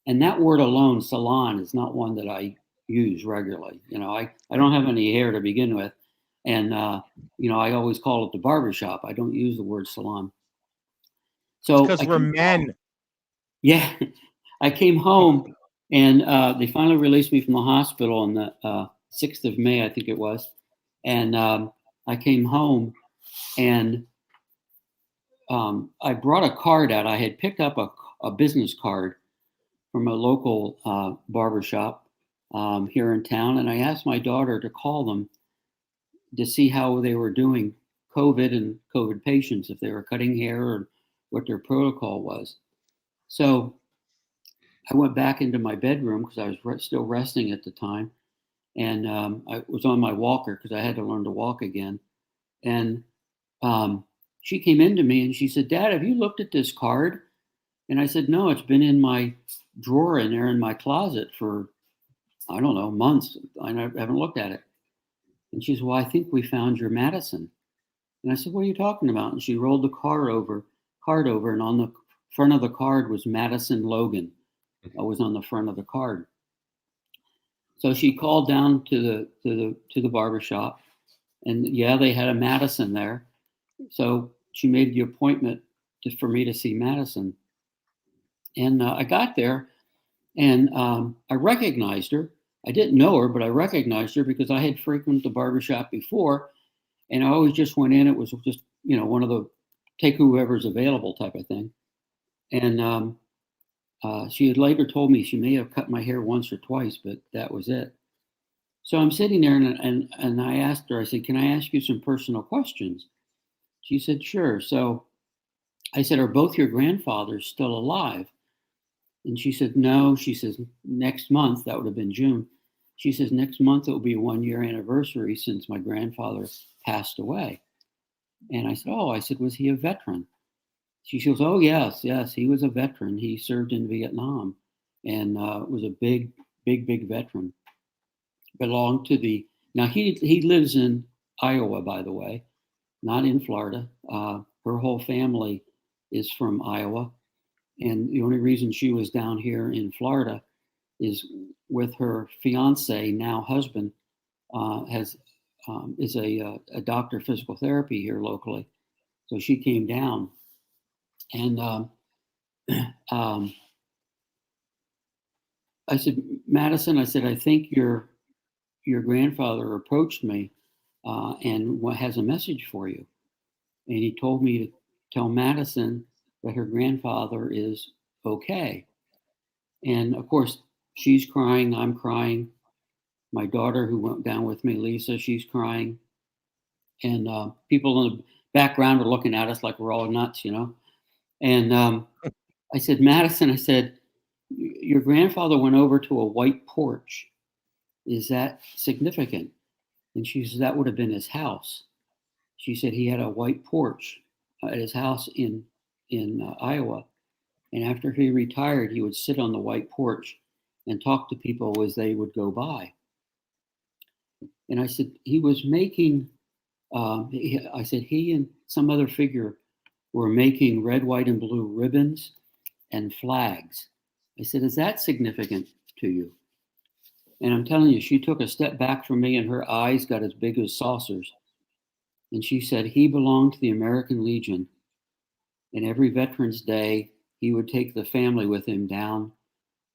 S7: And that word alone, salon, is not one that I use regularly. I don't have any hair to begin with. And, I always call it the barbershop. I don't use the word salon. So
S5: Because we're men.
S7: Yeah. I came home and they finally released me from the hospital on the 6th of May, I think it was. And I came home and I brought a card out. I had picked up a business card from a local barbershop here in town. And I asked my daughter to call them to see how they were doing COVID and COVID patients, if they were cutting hair or what their protocol was. So I went back into my bedroom because I was still resting at the time. And I was on my walker because I had to learn to walk again. And she came into me and she said, "Dad, have you looked at this card?" And I said, "No, it's been in my drawer in there in my closet for, I don't know, months. I haven't looked at it." And she said, "Well, I think we found your Madison." And I said, "What are you talking about?" And she rolled the card over, and on the front of the card was Madison Logan. I was on the front of the card. So she called down to the barbershop, and yeah, they had a Madison there. So she made the appointment for me to see Madison. And I got there, and I recognized her. I didn't know her, but I recognized her because I had frequented the barbershop before, and I always just went in. It was just, one of the take whoever's available type of thing. And she had later told me she may have cut my hair once or twice, but that was it. So I'm sitting there and I asked her, I said, "Can I ask you some personal questions?" She said, "Sure." So I said, "Are both your grandfathers still alive?" And she said, "No." She says, "Next month," that would have been June. She says, "Next month it will be a 1-year anniversary since my grandfather passed away." And I said, "Oh," I said, "Was he a veteran?" She goes, "Oh, yes, he was a veteran. He served in Vietnam and was a big veteran. Belonged to now he lives in Iowa, by the way, not in Florida. Her whole family is from Iowa. And the only reason she was down here in Florida is with her fiance, now husband, is a doctor of physical therapy here locally. So she came down. And I said, "Madison," I said, "I think your grandfather approached me and has a message for you." And he told me to tell Madison that her grandfather is okay. And of course, she's crying, I'm crying. My daughter, who went down with me, Lisa, she's crying. And people in the background are looking at us like we're all nuts, And I said, "Madison," I said, "your grandfather went over to a white porch. Is that significant?" And she said, "That would have been his house." She said he had a white porch at his house in Iowa. And after he retired, he would sit on the white porch and talk to people as they would go by. And I said, he was making, I said, he and some other figure were making red, white, and blue ribbons and flags. I said, "Is that significant to you?" And I'm telling you, she took a step back from me and her eyes got as big as saucers. And she said, "He belonged to the American Legion. And every Veterans Day, he would take the family with him down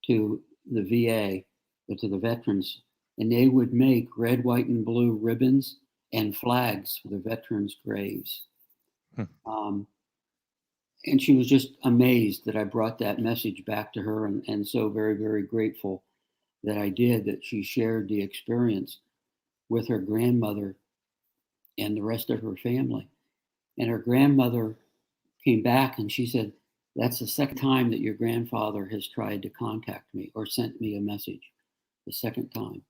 S7: to the VA, to the veterans, and they would make red, white, and blue ribbons and flags for the veterans' graves." and she was just amazed that I brought that message back to her, and so very, very grateful that I did, that she shared the experience with her grandmother and the rest of her family. And her grandmother came back and she said, "That's the second time that your grandfather has tried to contact me or sent me a message. The second time.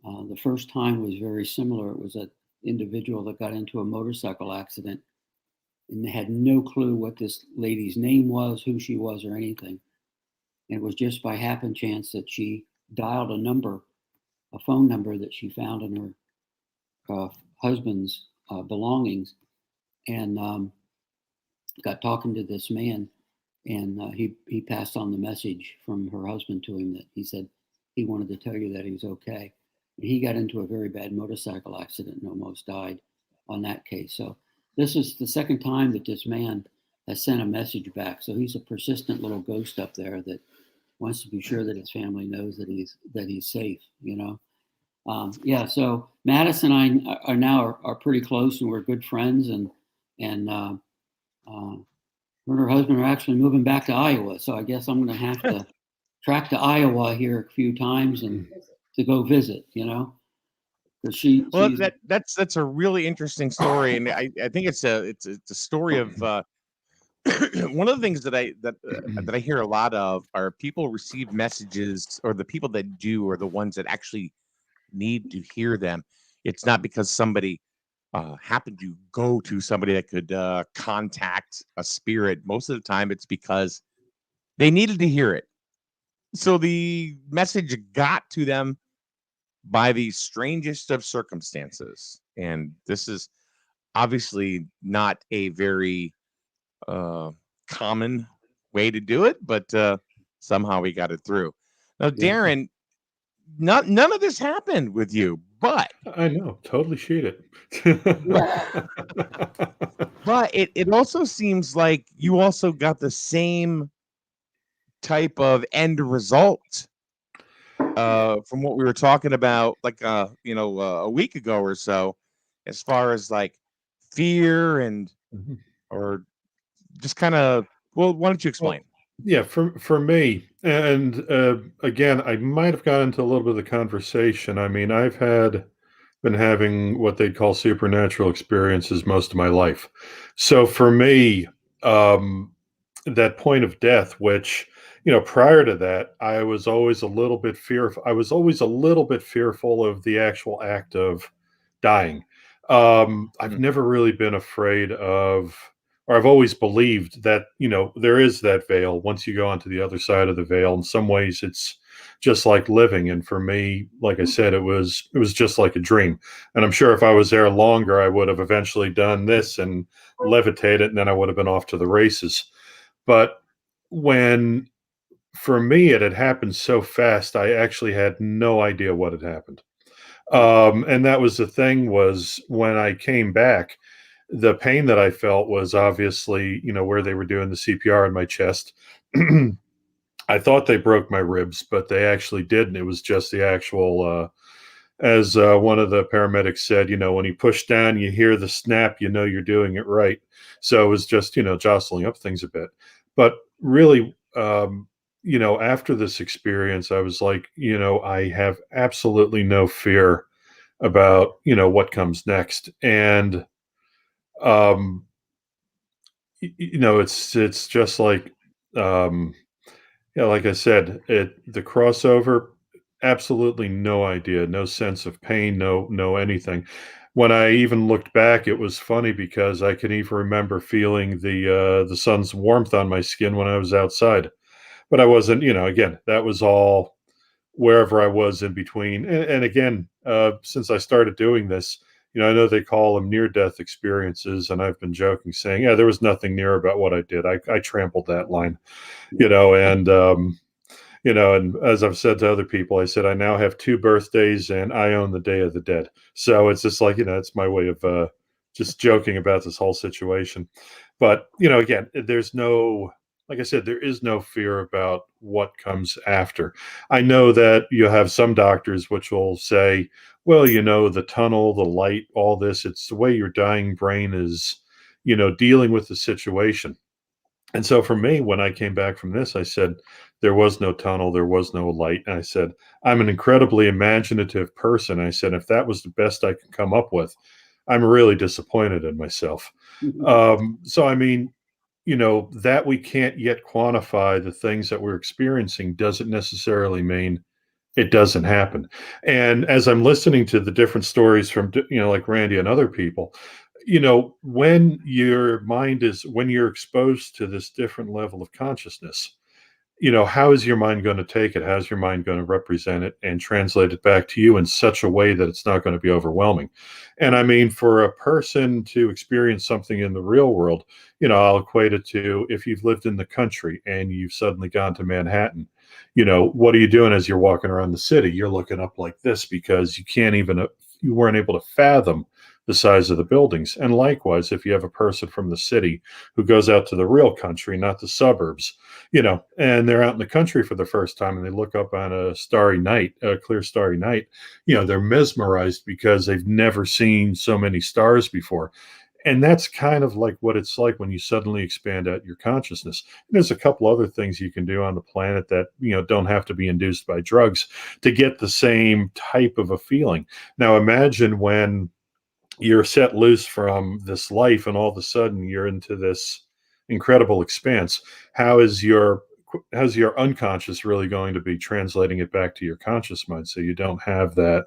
S7: The first time was very similar. It was an individual that got into a motorcycle accident and they had no clue what this lady's name was, who she was, or anything. And it was just by happen chance that she dialed a phone number that she found in her husband's belongings, and got talking to this man, and he passed on the message from her husband to him, that he said he wanted to tell you that he was okay. And he got into a very bad motorcycle accident and almost died on that case. So this is the second time that this man has sent a message back. So he's a persistent little ghost up there that wants to be sure that his family knows that he's safe, you know. Yeah, so Madison and I are now pretty close, and we're good friends, and her and her husband are actually moving back to Iowa. So I guess I'm going to have to track to Iowa here a few times and to go visit, you know.
S5: Well, that's a really interesting story, and I think it's a story of one of the things that I hear a lot of are people receive messages, or the people that do are the ones that actually need to hear them. It's not because somebody happened to go to somebody that could contact a spirit. Most of the time, it's because they needed to hear it. So the message got to them by the strangest of circumstances. And this is obviously not a very common way to do it, but somehow we got it through. Now, Darren, none of this happened with you, but
S6: I know, totally cheated.
S5: but it also seems like you also got the same type of end result from what we were talking about, like a week ago or so, as far as like fear and or just kind of. Well, why don't you explain?
S6: Yeah, for me, and again, I might have got into a little bit of the conversation. I mean, I've been having what they'd call supernatural experiences most of my life. So for me, that point of death, which, you know, prior to that, I was always a little bit fearful. I was always a little bit fearful of the actual act of dying. I've never really been afraid of, or I've always believed that, you know, there is that veil. Once you go onto the other side of the veil, in some ways it's just like living. And for me, like I said, it was just like a dream. And I'm sure if I was there longer, I would have eventually done this and levitated, and then I would have been off to the races. But for me, it had happened so fast, I actually had no idea what had happened. And that was the thing, was when I came back, the pain that I felt was obviously, you know, where they were doing the CPR in my chest. I thought they broke my ribs, but they actually didn't. It was just the actual, as one of the paramedics said, you know, when you push down, you hear the snap, you know, you're doing it right. So it was just, you know, jostling up things a bit. But really, you know, after this experience, I was like, you know, I have absolutely no fear about, you know, what comes next. And, you know, it's just like, yeah, like I said, the crossover, absolutely no idea, no sense of pain, no anything. When I even looked back, it was funny because I can even remember feeling the sun's warmth on my skin when I was outside. But I wasn't, you know, again, that was all wherever I was in between. And again, since I started doing this, you know, I know they call them near-death experiences, and I've been joking, saying, yeah, there was nothing near about what I did. I trampled that line, you know, and you know, and as I've said to other people, I said I now have 2 birthdays and I own the Day of the Dead. So it's just like, you know, it's my way of just joking about this whole situation. But, you know, again, there's no, like I said, there is no fear about what comes after. I know that you have some doctors which will say, well, you know, the tunnel, the light, all this, it's the way your dying brain is, you know, dealing with the situation. And so for me, when I came back from this, I said, there was no tunnel, there was no light. And I said, I'm an incredibly imaginative person. I said, if that was the best I could come up with, I'm really disappointed in myself. So, I mean, that we can't yet quantify the things that we're experiencing doesn't necessarily mean it doesn't happen. And as I'm listening to the different stories from, like Randy and other people, when when you're exposed to this different level of consciousness, how is your mind going to take it? How's your mind going to represent it and translate it back to you in such a way that it's not going to be overwhelming? And I mean, for a person to experience something in the real world, I'll equate it to if you've lived in the country and you've suddenly gone to Manhattan, what are you doing as you're walking around the city? You're looking up like this because you weren't able to fathom the size of the buildings. And likewise, if you have a person from the city who goes out to the real country, not the suburbs, and they're out in the country for the first time and they look up on a clear starry night, they're mesmerized because they've never seen so many stars before. And that's kind of like what it's like when you suddenly expand out your consciousness. And there's a couple other things you can do on the planet that, don't have to be induced by drugs to get the same type of a feeling. Now, imagine when you're set loose from this life and all of a sudden you're into this incredible expanse. How's your unconscious really going to be translating it back to your conscious mind so you don't have that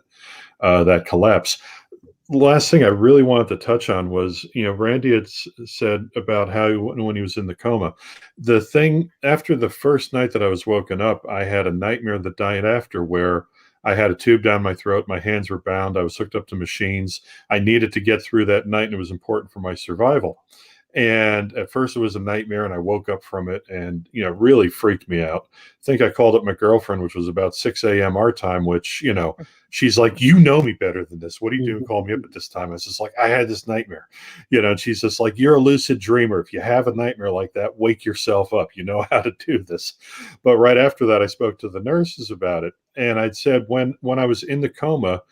S6: collapse? The last thing I really wanted to touch on was, Randy had said about how when he was in the coma, the thing after the first night that I was woken up, I had a nightmare the night after where I had a tube down my throat. My hands were bound. I was hooked up to machines. I needed to get through that night, and it was important for my survival. And at first it was a nightmare, and I woke up from it and, really freaked me out. I think I called up my girlfriend, which was about 6 a.m. our time, which, she's like, you know me better than this. What are you doing? Call me up at this time. I was just like, I had this nightmare, and she's just like, you're a lucid dreamer. If you have a nightmare like that, wake yourself up. You know how to do this. But right after that, I spoke to the nurses about it. And I'd said, when I was in the coma,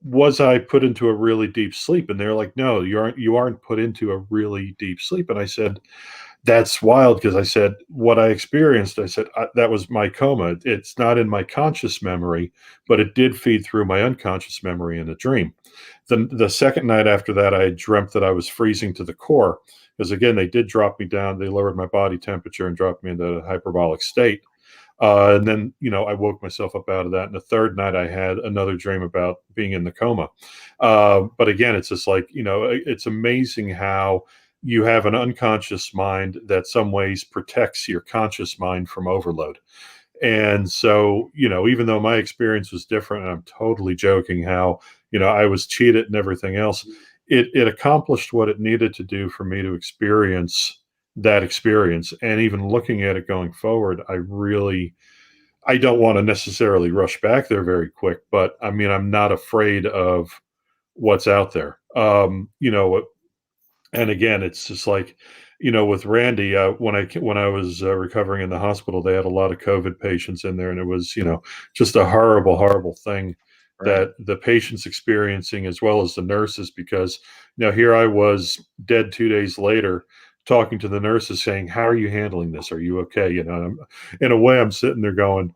S6: was I put into a really deep sleep? And they're like, no, you aren't put into a really deep sleep. And I said, that's wild, because I said, what I experienced, I said, that was my coma. It's not in my conscious memory, but it did feed through my unconscious memory in a dream. The second night after that, I dreamt that I was freezing to the core, because again, they did drop me down. They lowered my body temperature and dropped me into a hyperbolic state. And then, I woke myself up out of that. And the third night I had another dream about being in the coma. But again, it's just like, it's amazing how you have an unconscious mind that some ways protects your conscious mind from overload. And so, even though my experience was different, and I'm totally joking how, I was cheated and everything else, it accomplished what it needed to do for me to experience that experience. And even looking at it going forward, I don't want to necessarily rush back there very quick, but I mean, I'm not afraid of what's out there. And again, it's just like, with Randy, when I was recovering in the hospital, they had a lot of COVID patients in there, and it was, just a horrible, horrible thing that the patients experiencing, as well as the nurses, because, here I was dead 2 days later, talking to the nurses saying, how are you handling this? Are you okay? In a way, I'm sitting there going,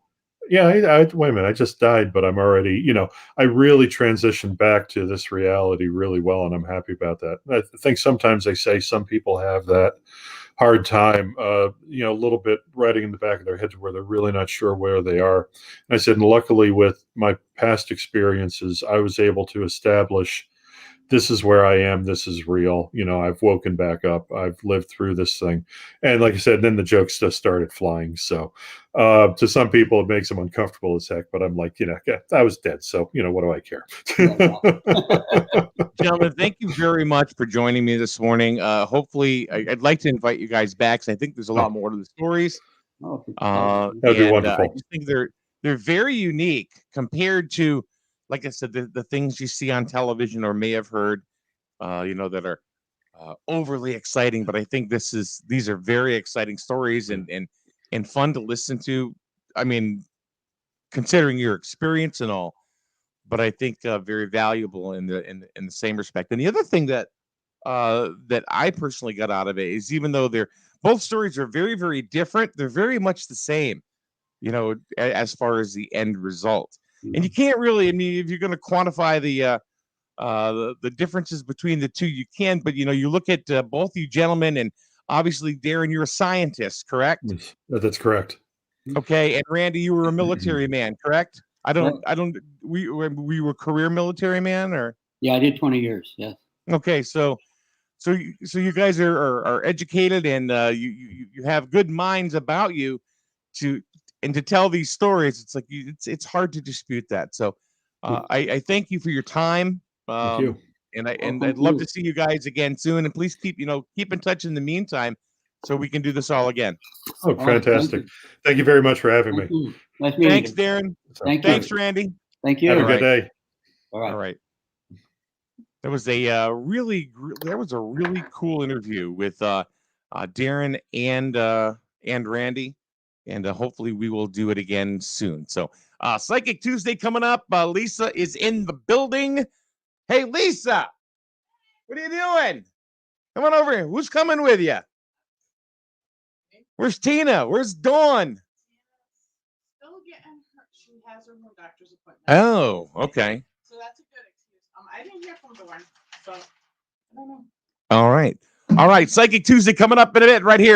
S6: yeah, wait a minute, I just died, but I'm already, I really transitioned back to this reality really well, and I'm happy about that. I think sometimes they say some people have that hard time, a little bit writing in the back of their heads where they're really not sure where they are. And I said, and luckily with my past experiences, I was able to establish this is where I am. This is real. I've woken back up. I've lived through this thing. And like I said, then the jokes just started flying. So to some people, it makes them uncomfortable as heck. But I'm like, I was dead. So, what do I care?
S5: Gentlemen, thank you very much for joining me this morning. Hopefully, I'd like to invite you guys back, because I think there's a lot more to the stories.
S6: That'd be wonderful.
S5: I just think they're very unique compared to, like I said, the things you see on television or may have heard, that are overly exciting. But I think these are very exciting stories and fun to listen to. I mean, considering your experience and all, but I think very valuable in the same respect. And the other thing that I personally got out of it is, even though they're both stories are very, very different. They're very much the same, as far as the end result. And you can't really, I mean, if you're going to quantify the differences between the two, you can, but you look at both you gentlemen, and obviously, Darren, you're a scientist, correct?
S6: Yes, that's correct.
S5: Okay, and Randy, you were a military man, correct? We were career military man, or?
S7: Yeah, I did 20 years. Yes.
S5: Okay, so you guys are educated, and you have good minds about you to tell these stories. It's like it's hard to dispute that. So I thank you for your time.
S6: Thank you.
S5: And
S7: Thank
S5: I'd love
S7: you.
S5: to see you guys again soon. And please keep in touch in the meantime, so we can do this all again.
S6: Oh, fantastic. Thank you very much for having me.
S7: Thank you. Nice meeting
S5: Thanks,
S7: you.
S5: Darren.
S7: Thank you.
S5: Thanks, Randy.
S7: Thank you.
S6: Have a
S5: All
S6: good day.
S7: All right.
S5: All right. That was a really cool interview with Darren and Randy, and hopefully we will do it again soon. So Psychic Tuesday coming up. Lisa is in the building. Hey, Lisa, what are you doing? Come on over here. Who's coming with you? Where's Tina? Where's Dawn?
S8: Still getting her. She has her new doctor's appointment.
S5: Oh, okay.
S8: So that's a good excuse. I didn't hear from Dawn, so I don't know.
S5: All right. Psychic Tuesday coming up in a bit right here.